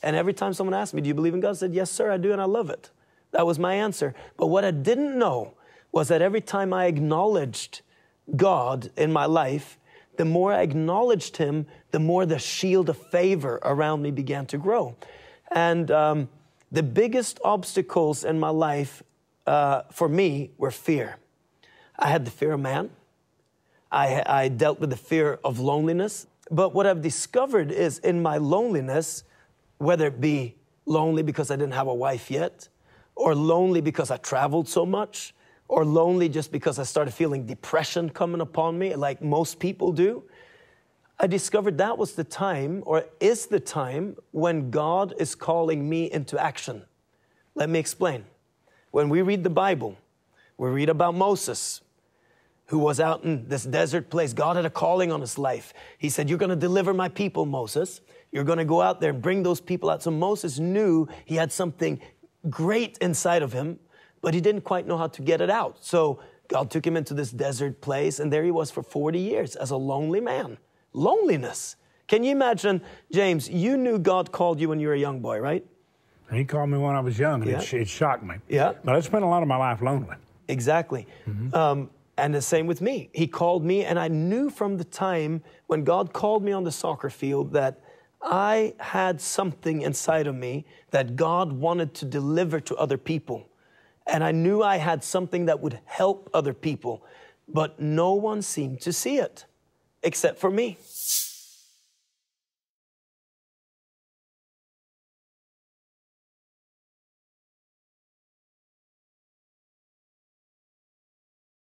And every time someone asked me, do you believe in God? I said, yes, sir, I do, and I love it. That was my answer. But what I didn't know was that every time I acknowledged God in my life, the more I acknowledged him, the more the shield of favor around me began to grow. And the biggest obstacles in my life for me were fear. I had the fear of man. I dealt with the fear of loneliness. But what I've discovered is in my loneliness, whether it be lonely because I didn't have a wife yet, or lonely because I traveled so much, or lonely just because I started feeling depression coming upon me, like most people do, I discovered that was the time, or is the time, when God is calling me into action. Let me explain. When we read the Bible, we read about Moses, who was out in this desert place. God had a calling on his life. He said, you're going to deliver my people, Moses. You're going to go out there and bring those people out. So Moses knew he had something great inside of him, but he didn't quite know how to get it out. So God took him into this desert place, and there he was for 40 years as a lonely man. Loneliness. Can you imagine, James, you knew God called you when you were a young boy, right? He called me when I was young, and it shocked me. Yeah. But I spent a lot of my life lonely. Exactly. And the same with me. He called me, and I knew from the time when God called me on the soccer field that I had something inside of me that God wanted to deliver to other people. And I knew I had something that would help other people, but no one seemed to see it except for me.